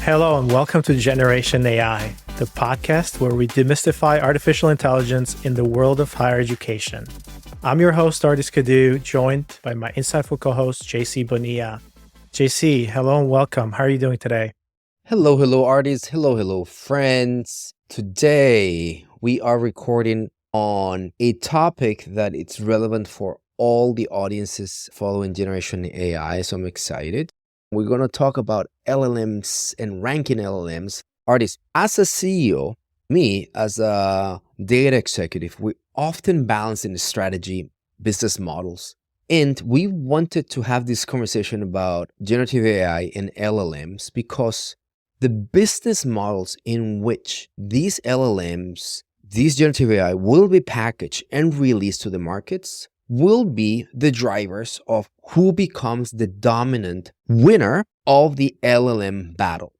Hello and welcome to Generation AI, the podcast where we demystify artificial intelligence in the world of higher education. I'm your host, Ardis Kadiu, joined by my insightful co-host, JC Bonilla. JC, hello and welcome. How are you doing today? Hello, Ardis. Hello, friends. Today, we are recording on a topic that it's relevant for all the audiences following Generation AI, so I'm excited. We're going to talk about LLMs and ranking LLMs. Ardis, as a CEO, me as a data executive, we often balance in strategy, business models. And we wanted to have this conversation about generative AI and LLMs because the business models in which these LLMs, these generative AI will be packaged and released to the markets will be the drivers of who becomes the dominant winner of the LLM battle.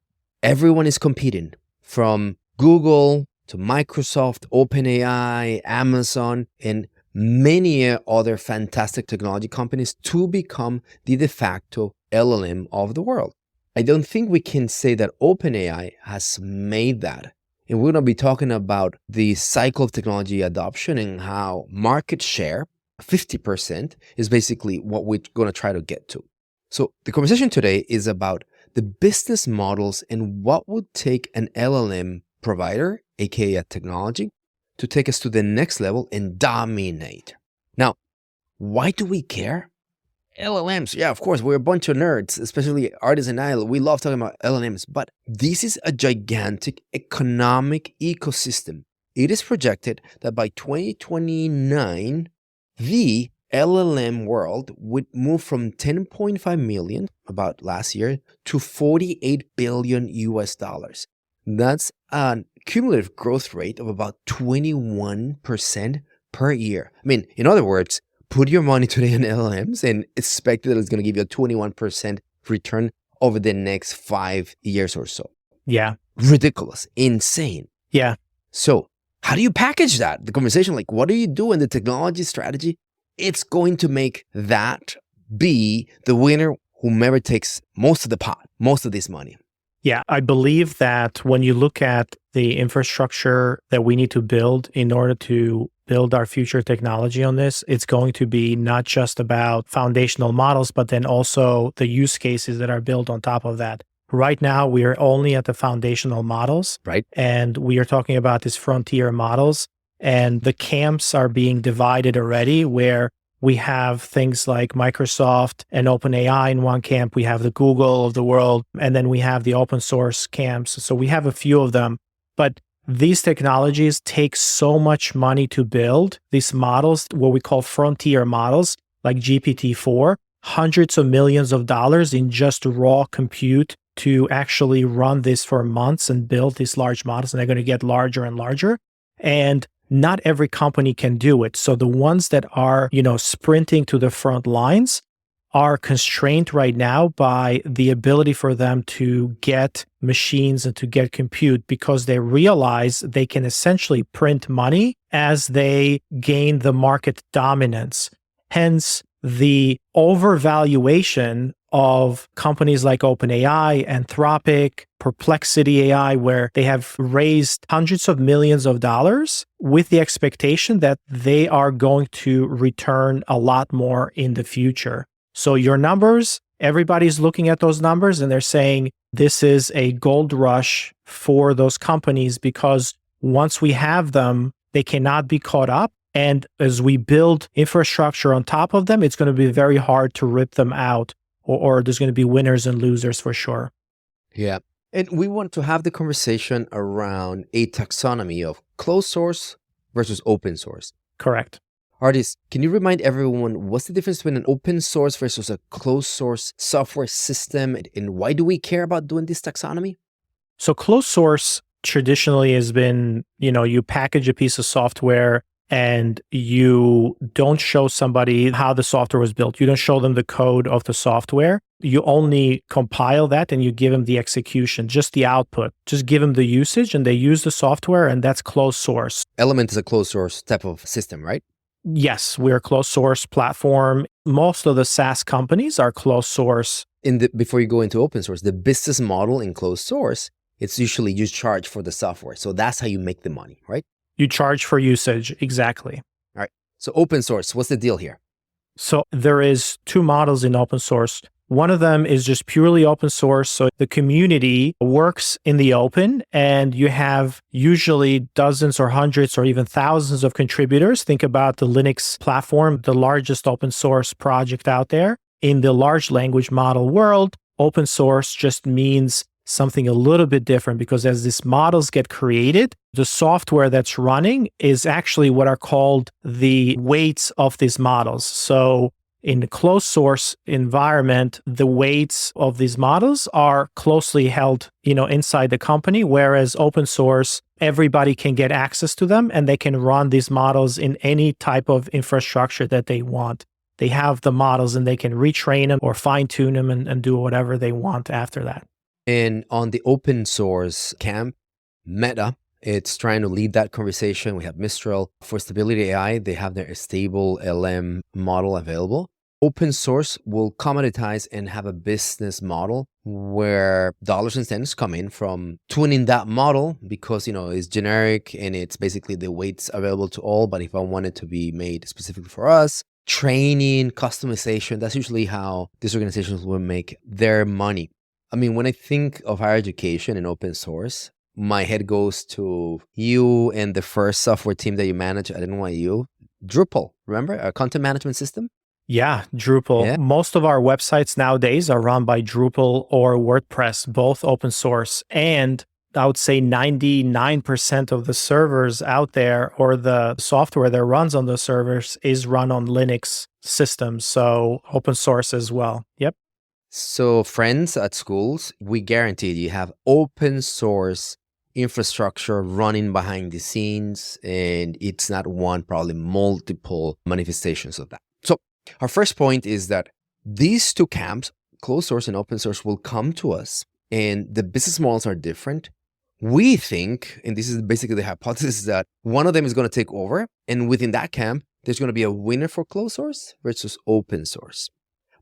Everyone is competing, from Google to Microsoft, OpenAI, Amazon, and many other fantastic technology companies to become the de facto LLM of the world. I don't think we can say that OpenAI has made that. And we're going to be talking about the cycle of technology adoption and how market share, 50%, is basically what we're going to try to get to. So the conversation today is about the business models and what would take an LLM provider, aka a technology, to take us to the next level and dominate. Now, why do we care? LLMs, yeah, of course, we're a bunch of nerds, especially Ardis and I. We love talking about LLMs, but this is a gigantic economic ecosystem. It is projected that by 2029, the LLM world would move from 10.5 million about last year to 48 billion US dollars. That's a cumulative growth rate of about 21% per year. I mean, in other words, put your money today in LLMs and expect that it's going to give you a 21% return over the next 5 years or so. Yeah. Ridiculous. Insane. Yeah. So how do you package that? The conversation, like, what do you do in the technology strategy? It's going to make that be the winner, whomever takes most of the pot, most of this money. Yeah, I believe that when you look at the infrastructure that we need to build in order to build our future technology on this, it's going to be not just about foundational models, but then also the use cases that are built on top of that. Right now, we are only at the foundational models, right? And we are talking about these frontier models, and the camps are being divided already, where we have things like Microsoft and OpenAI in one camp, we have the Google of the world, and then we have the open source camps. So we have a few of them, but these technologies take so much money to build. These models, what we call frontier models, like GPT-4, hundreds of millions of dollars in just raw compute to actually run this for months and build these large models, and they're going to get larger and larger. And not every company can do it. So the ones that are, sprinting to the front lines are constrained right now by the ability for them to get machines and to get compute, because they realize they can essentially print money as they gain the market dominance. Hence, the overvaluation of companies like OpenAI, Anthropic, Perplexity AI, where they have raised hundreds of millions of dollars with the expectation that they are going to return a lot more in the future. So your numbers, everybody's looking at those numbers and they're saying this is a gold rush for those companies, because once we have them, they cannot be caught up. And as we build infrastructure on top of them, it's going to be very hard to rip them out, or there's going to be winners and losers for sure. Yeah. And we want to have the conversation around a taxonomy of closed source versus open source. Correct. Ardis, can you remind everyone what's the difference between an open source versus a closed source software system, and why do we care about doing this taxonomy? So closed source traditionally has been, you package a piece of software and you don't show somebody how the software was built. You don't show them the code of the software. You only compile that and you give them the execution, just the output. Just give them the usage and they use the software, and that's closed source. Element is a closed source type of system, right? Yes, we're a closed source platform. Most of the SaaS companies are closed source Before you go into open source, the business model in closed source, it's usually you charge for the software. So that's how you make the money, right? You charge for usage, exactly. All right. So open source, what's the deal here? So there is two models in open source. One of them is just purely open source. So the community works in the open and you have usually dozens or hundreds or even thousands of contributors. Think about the Linux platform, the largest open source project out there. In the large language model world, open source just means something a little bit different because as these models get created, the software that's running is actually what are called the weights of these models. So in the closed source environment, the weights of these models are closely held, inside the company, whereas open source, everybody can get access to them and they can run these models in any type of infrastructure that they want. They have the models and they can retrain them or fine tune them and do whatever they want after that. And on the open source camp, Meta, it's trying to lead that conversation. We have Mistral. For Stability AI, they have their stable LLM model available. Open source will commoditize and have a business model where dollars and cents come in from tuning that model because, it's generic and it's basically the weights available to all. But if I want it to be made specifically for us, training, customization, that's usually how these organizations will make their money. I mean, when I think of higher education and open source, my head goes to you and the first software team that you manage at NYU, Drupal, remember? A content management system? Yeah, Drupal. Yeah. Most of our websites nowadays are run by Drupal or WordPress, both open source. And I would say 99% of the servers out there or the software that runs on those servers is run on Linux systems. So open source as well. Yep. So friends at schools, we guarantee you have open source infrastructure running behind the scenes, and it's not one, probably multiple manifestations of that. So our first point is that these two camps, closed source and open source, will come to us and the business models are different. We think, and this is basically the hypothesis, that one of them is going to take over, and within that camp, there's going to be a winner for closed source versus open source.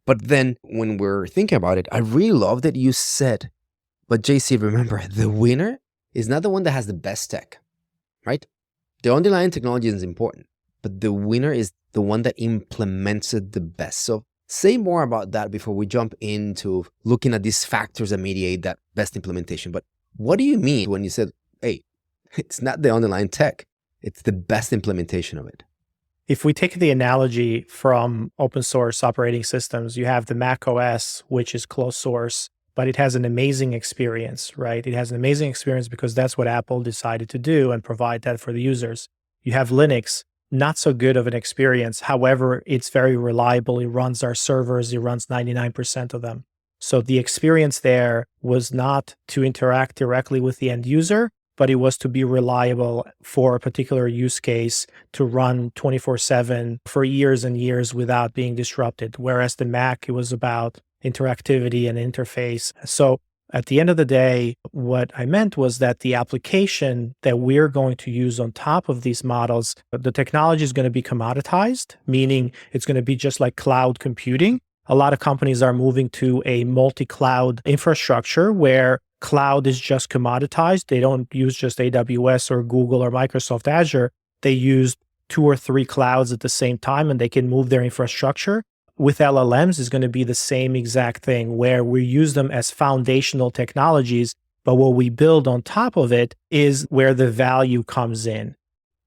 But then when we're thinking about it, I really love that you said, but JC, remember, the winner is not the one that has the best tech, right? The underlying technology is important, but the winner is the one that implements it the best. So say more about that before we jump into looking at these factors that mediate that best implementation. But what do you mean when you said, hey, it's not the underlying tech, it's the best implementation of it? If we take the analogy from open source operating systems, you have the Mac OS, which is closed source, but it has an amazing experience, right? It has an amazing experience because that's what Apple decided to do and provide that for the users. You have Linux, not so good of an experience. However, it's very reliable. It runs our servers. It runs 99% of them. So the experience there was not to interact directly with the end user, but it was to be reliable for a particular use case to run 24/7 for years and years without being disrupted. Whereas the Mac, it was about interactivity and interface. So at the end of the day, what I meant was that the application that we're going to use on top of these models, the technology is going to be commoditized, meaning it's going to be just like cloud computing. A lot of companies are moving to a multi-cloud infrastructure where cloud is just commoditized. They don't use just AWS or Google or Microsoft Azure. They use 2 or 3 clouds at the same time and they can move their infrastructure. With LLMs, it's going to be the same exact thing where we use them as foundational technologies, but what we build on top of it is where the value comes in.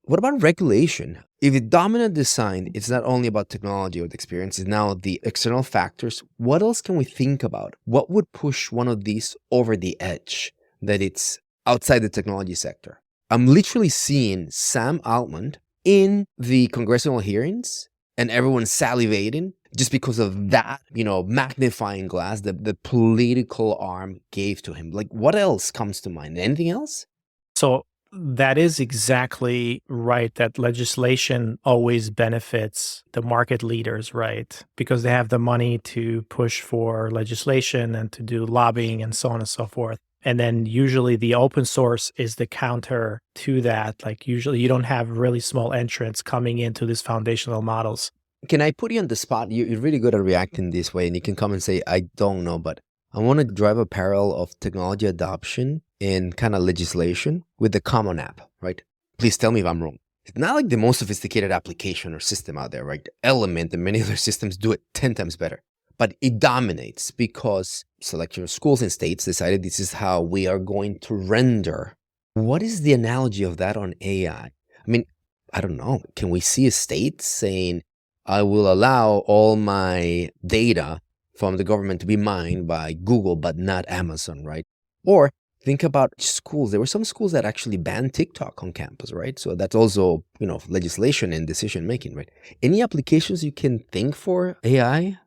What about regulation? If the dominant design, it's not only about technology or the experience, it's now the external factors. What else can we think about? What would push one of these over the edge that it's outside the technology sector? I'm literally seeing Sam Altman in the congressional hearings and everyone salivating just because of that, magnifying glass that the political arm gave to him. Like, what else comes to mind? Anything else? So that is exactly right, that legislation always benefits the market leaders, right? Because they have the money to push for legislation and to do lobbying and so on and so forth. And then usually the open source is the counter to that. Like usually you don't have really small entrants coming into these foundational models. Can I put you on the spot? You're really good at reacting this way, and you can come and say, I don't know, but I want to drive a parallel of technology adoption and kind of legislation with the Common App, right? Please tell me if I'm wrong. It's not like the most sophisticated application or system out there, right? Element and many other systems do it 10 times better. But it dominates because selection of schools and states decided this is how we are going to render. What is the analogy of that on AI? I mean, I don't know. Can we see a state saying, I will allow all my data from the government to be mined by Google, but not Amazon, right? Or think about schools. There were some schools that actually banned TikTok on campus, right? So that's also, legislation and decision making, right? Any applications you can think for AI?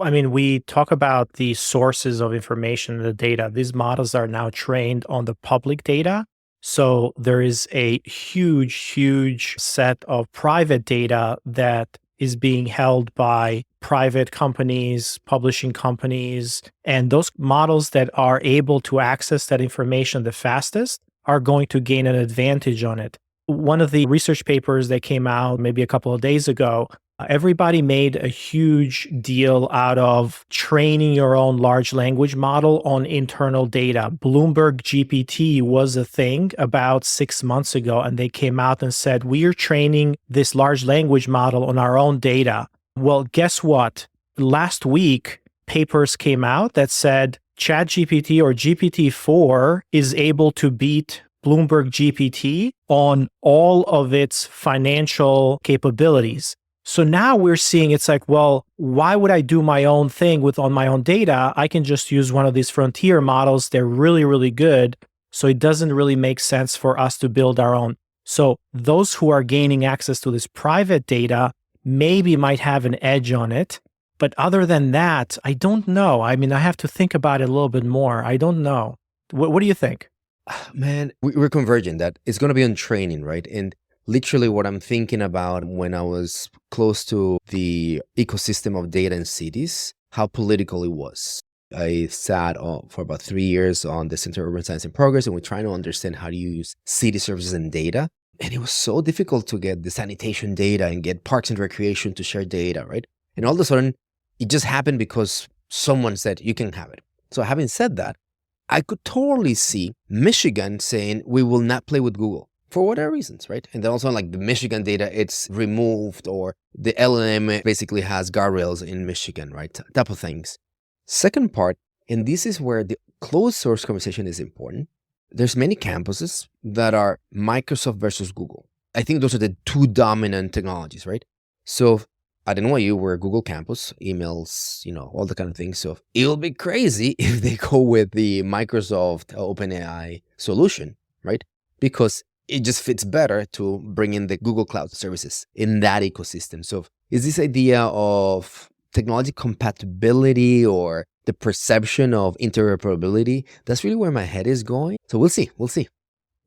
I mean, we talk about the sources of information, the data. These models are now trained on the public data. So there is a huge set of private data that is being held by private companies, publishing companies, and those models that are able to access that information the fastest are going to gain an advantage on it. One of the research papers that came out maybe a couple of days ago, everybody made a huge deal out of training your own large language model on internal data. Bloomberg GPT was a thing about 6 months ago, and they came out and said, we are training this large language model on our own data. Well, guess what? Last week, papers came out that said ChatGPT or GPT-4 is able to beat Bloomberg GPT on all of its financial capabilities. So now we're seeing it's like, well, why would I do my own thing on my own data? I can just use one of these frontier models. They're really good. So it doesn't really make sense for us to build our own. So those who are gaining access to this private data maybe might have an edge on it. But other than that, I don't know. I mean, I have to think about it a little bit more. I don't know. What do you think? Man, we're converging that it's going to be on training, right? And literally what I'm thinking about when I was close to the ecosystem of data in cities, how political it was. I sat for about 3 years on the Center of Urban Science and Progress, and we're trying to understand how to use city services and data. And it was so difficult to get the sanitation data and get parks and recreation to share data, right? And all of a sudden, it just happened because someone said, you can have it. So having said that, I could totally see Michigan saying, we will not play with Google for whatever reasons, right? And then also like the Michigan data, it's removed, or the LLM basically has guardrails in Michigan, right? Type of things. Second part, and this is where the closed source conversation is important. There's many campuses that are Microsoft versus Google. I think those are the two dominant technologies, right? So at NYU, we're a Google campus, emails, all the kind of things. So it'll be crazy if they go with the Microsoft OpenAI solution, right? Because it just fits better to bring in the Google Cloud services in that ecosystem. So is this idea of technology compatibility or the perception of interoperability, that's really where my head is going. So we'll see.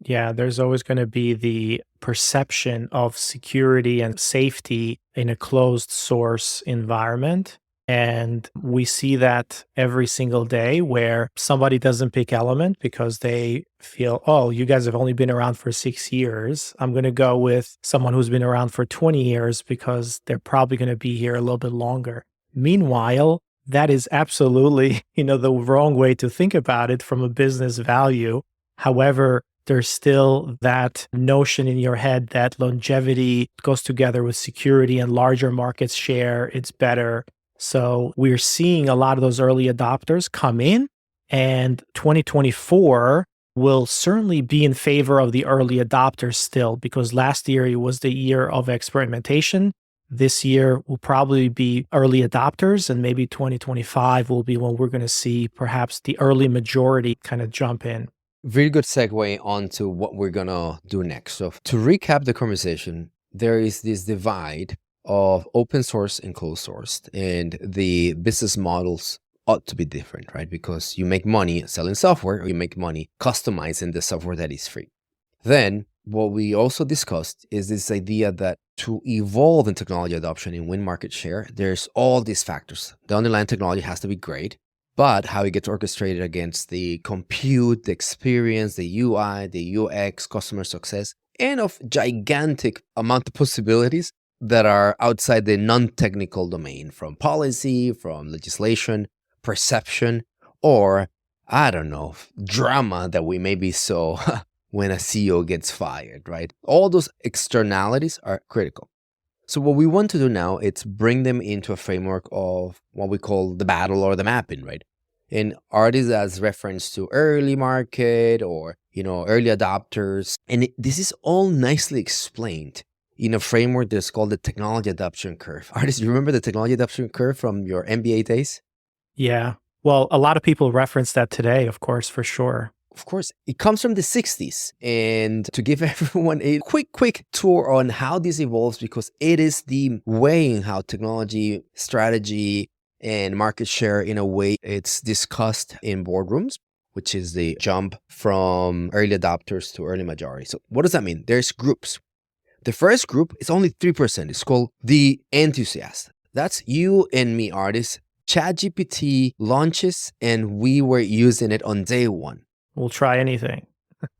Yeah, there's always going to be the perception of security and safety in a closed source environment. And we see that every single day where somebody doesn't pick Element because they feel, oh, you guys have only been around for 6 years. I'm going to go with someone who's been around for 20 years because they're probably going to be here a little bit longer. Meanwhile, that is absolutely, the wrong way to think about it from a business value. However, there's still that notion in your head that longevity goes together with security and larger market share. It's better. So we're seeing a lot of those early adopters come in, and 2024 will certainly be in favor of the early adopters still, because last year it was the year of experimentation. This year will probably be early adopters, and maybe 2025 will be when we're going to see perhaps the early majority kind of jump in. Very good segue onto what we're going to do next. So to recap the conversation, there is this divide of open source and closed source, and the business models ought to be different, right? Because you make money selling software, or you make money customizing the software that is free. Then what we also discussed is this idea that to evolve in technology adoption and win market share, there's all these factors. The underlying technology has to be great, but how it gets orchestrated against the compute, the experience, the UI, the UX, customer success, and of gigantic amount of possibilities that are outside the non-technical domain, from policy, from legislation, perception, or, I don't know, drama that we maybe saw when a CEO gets fired, right? All those externalities are critical. So what we want to do now is bring them into a framework of what we call the battle or the mapping, right? And Ardis as reference to early market or, early adopters. And this is all nicely explained in a framework that's called the technology adoption curve. Ardis, you remember the technology adoption curve from your MBA days? Yeah. Well, a lot of people reference that today, of course, for sure. Of course, it comes from the 60s. And to give everyone a quick tour on how this evolves, because it is the way in how technology, strategy, and market share, in a way, it's discussed in boardrooms, which is the jump from early adopters to early majority. So what does that mean? There's groups. The first group is only 3%. It's called the enthusiast. That's you and me, Ardis. ChatGPT launches, and we were using it on day one. We'll try anything.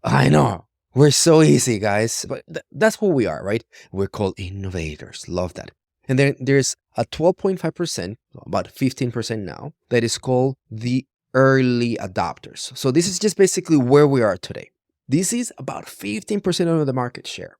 I know. We're so easy, guys. But that's who we are, right? We're called innovators. Love that. And then there's a 12.5%, about 15% now, that is called the early adopters. So this is just basically where we are today. This is about 15% of the market share.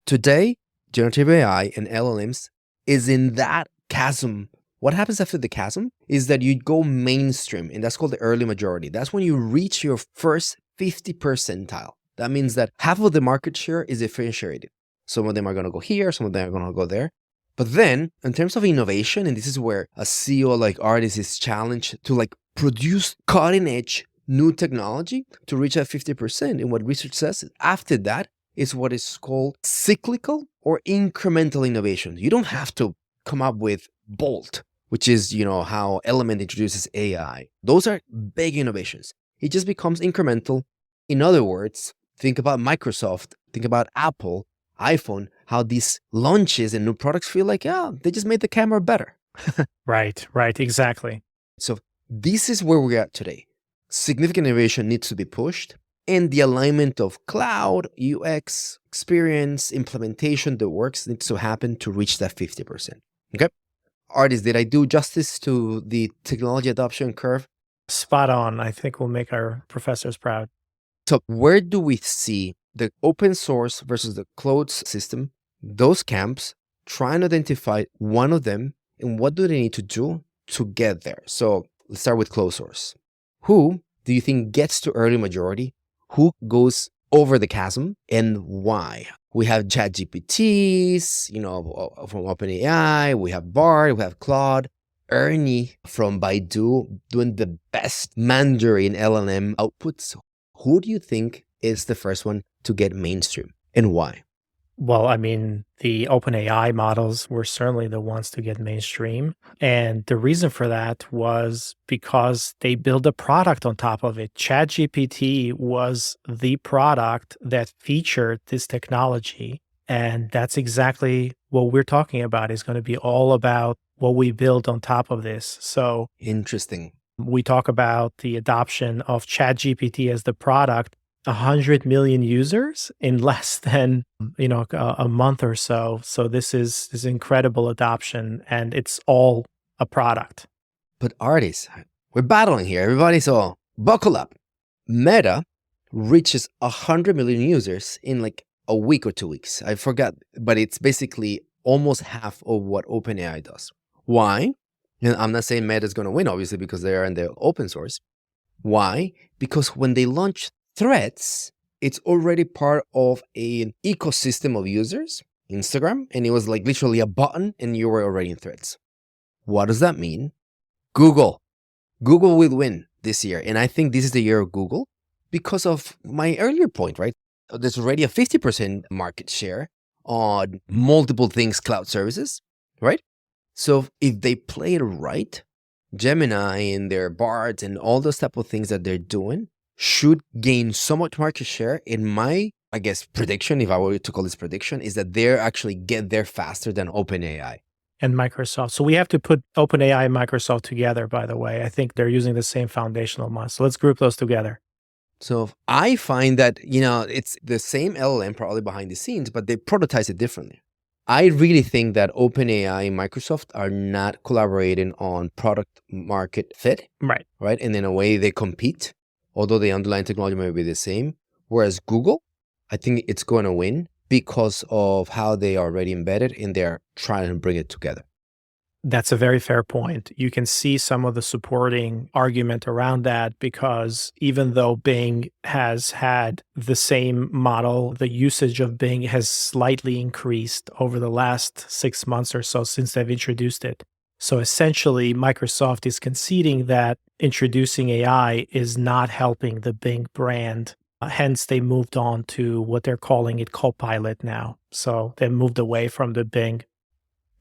Today, generative AI and LLMs is in that chasm. What happens after the chasm is that you go mainstream, and that's called the early majority. That's when you reach your first 50 percentile. That means that half of the market share is differentiated. Some of them are going to go here, some of them are going to go there. But then, in terms of innovation, and this is where a CEO like Ardis is challenged to produce cutting-edge new technology to reach that 50%. And what research says is after that is what is called cyclical or incremental innovation. You don't have to come up with Bolt, which is, how Element introduces AI. Those are big innovations. It just becomes incremental. In other words, think about Microsoft, think about Apple, iPhone, how these launches and new products feel like, they just made the camera better. Right, exactly. So this is where we're at today. Significant innovation needs to be pushed, and the alignment of cloud, UX, experience, implementation that works needs to happen to reach that 50%. Okay? Ardis, did I do justice to the technology adoption curve? Spot on. I think we'll make our professors proud. So where do we see the open source versus the closed system, those camps, trying to identify one of them, and what do they need to do to get there? So let's start with closed source. Who do you think gets to early majority? Who goes over the chasm, and why? We have ChatGPTs, from OpenAI. We have Bard. We have Claude. Ernie from Baidu doing the best Mandarin LLM outputs. Who do you think is the first one to get mainstream, and why? Well, I mean, the OpenAI models were certainly the ones to get mainstream. And the reason for that was because they built a product on top of it. ChatGPT was the product that featured this technology. And that's exactly what we're talking about. Is going to be all about what we build on top of this. So Interesting. we talk about the adoption of ChatGPT as the product. 100 million users in less than a month or so. So this is incredible adoption, and it's all a product. But Ardis, we're battling here, everybody. So buckle up. Meta reaches 100 million users in a week or 2 weeks. I forgot, but it's basically almost half of what OpenAI does. Why? And I'm not saying Meta is going to win, obviously, because they are in the open source. Why? Because when they launch Threads, it's already part of an ecosystem of users, Instagram, and it was literally a button and you were already in Threads. What does that mean? Google will win this year. And I think this is the year of Google because of my earlier point, right? There's already a 50% market share on multiple things, cloud services, right? So if they play it right, Gemini and their Bards and all those type of things that they're doing should gain so much market share. In my, prediction, if I were to call this prediction, is that they're actually get there faster than OpenAI. And Microsoft. So we have to put OpenAI and Microsoft together, by the way. I think they're using the same foundational model. So let's group those together. So I find that, it's the same LLM probably behind the scenes, but they prototype it differently. I really think that OpenAI and Microsoft are not collaborating on product market fit, Right. right? And in a way they compete, although the underlying technology may be the same. Whereas Google, I think it's going to win because of how they are already embedded and they're trying to bring it together. That's a very fair point. You can see some of the supporting argument around that because even though Bing has had the same model, the usage of Bing has slightly increased over the last 6 months or so since they've introduced it. So essentially, Microsoft is conceding that introducing AI is not helping the Bing brand. Hence, they moved on to what they're calling it Copilot now. So they moved away from the Bing.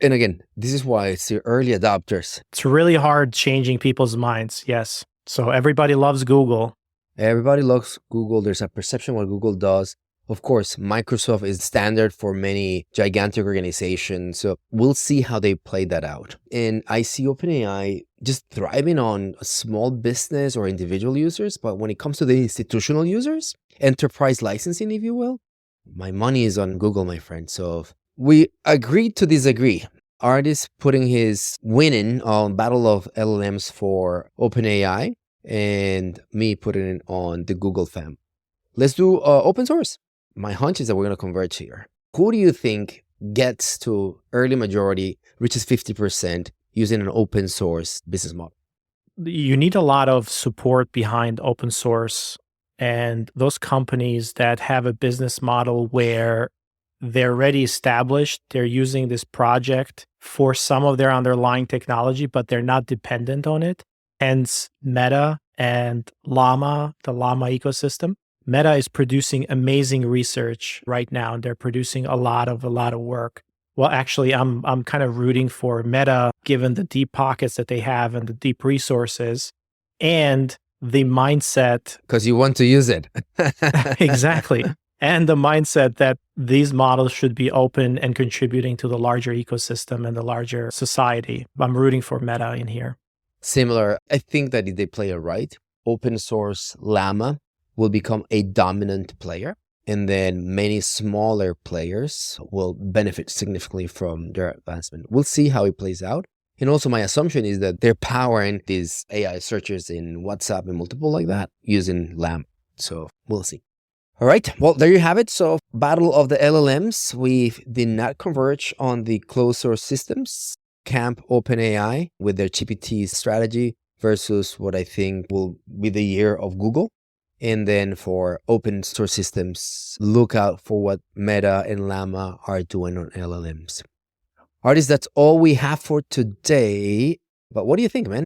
And again, this is why it's the early adopters. It's really hard changing people's minds. Yes. So everybody loves Google. Everybody loves Google. There's a perception what Google does. Of course, Microsoft is standard for many gigantic organizations. So we'll see how they play that out. And I see OpenAI just thriving on small business or individual users. But when it comes to the institutional users, enterprise licensing, if you will, my money is on Google, my friend. So we agreed to disagree. Ardis putting his winning on Battle of LLMs for OpenAI and me putting it on the Google fam. Let's do open source. My hunch is that we're going to converge here. Who do you think gets to early majority, reaches 50% using an open source business model? You need a lot of support behind open source and those companies that have a business model where they're already established. They're using this project for some of their underlying technology, but they're not dependent on it. Hence, Meta and Llama, the Llama ecosystem. Meta is producing amazing research right now, and they're producing a lot of work. Well, actually, I'm kind of rooting for Meta, given the deep pockets that they have and the deep resources, and the mindset. Because you want to use it. Exactly. And the mindset that these models should be open and contributing to the larger ecosystem and the larger society. I'm rooting for Meta in here. Similar. I think that if they play it right, open source Llama will become a dominant player. And then many smaller players will benefit significantly from their advancement. We'll see how it plays out. And also my assumption is that they're powering these AI searches in WhatsApp and multiple like that using Llama. So we'll see. All right. Well, there you have it. So battle of the LLMs. We did not converge on the closed source systems. Camp OpenAI with their GPT strategy versus what I think will be the year of Google. And then for open source systems, look out for what Meta and Llama are doing on LLMs. Ardis, that's all we have for today. But what do you think, man?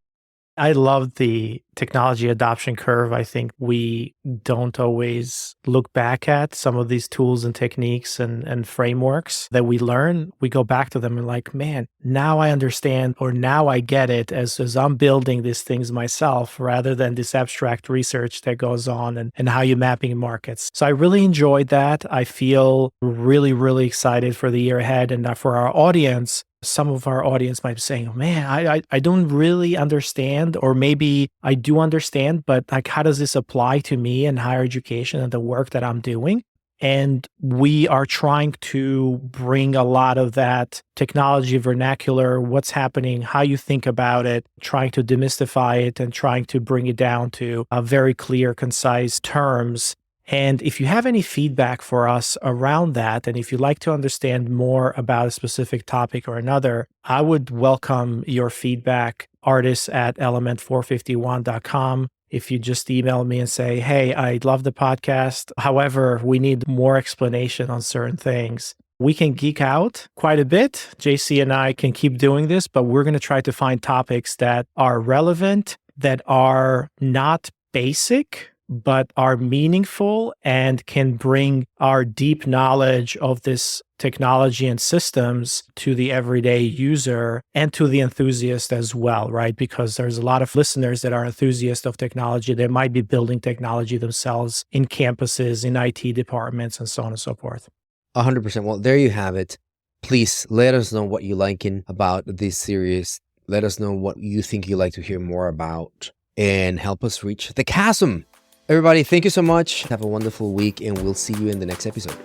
I love the technology adoption curve. I think we don't always look back at some of these tools and techniques and frameworks that we learn. We go back to them and like, man, now I understand, or now I get it as I'm building these things myself, rather than this abstract research that goes on and how you're mapping markets. So I really enjoyed that. I feel really, really excited for the year ahead. And for our audience, some of our audience might be saying, man, I don't really understand, or maybe I do understand, but like, how does this apply to me in higher education and the work that I'm doing? And we are trying to bring a lot of that technology vernacular, what's happening, how you think about it, trying to demystify it and trying to bring it down to a very clear, concise terms. And if you have any feedback for us around that, and if you'd like to understand more about a specific topic or another, I would welcome your feedback, ardis@element451.com. If you just email me and say, hey, I love the podcast. However, we need more explanation on certain things. We can geek out quite a bit. JC and I can keep doing this, but we're going to try to find topics that are relevant, that are not basic, but are meaningful and can bring our deep knowledge of this technology and systems to the everyday user and to the enthusiast as well, right? Because there's a lot of listeners that are enthusiasts of technology. They might be building technology themselves in campuses, in IT departments, and so on and so forth. 100%. Well, there you have it. Please let us know what you're liking about this series. Let us know what you think you'd like to hear more about and help us reach the chasm. Everybody, thank you so much. Have a wonderful week, and we'll see you in the next episode.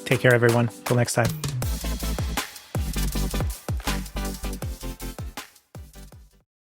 Take care, everyone. Till next time.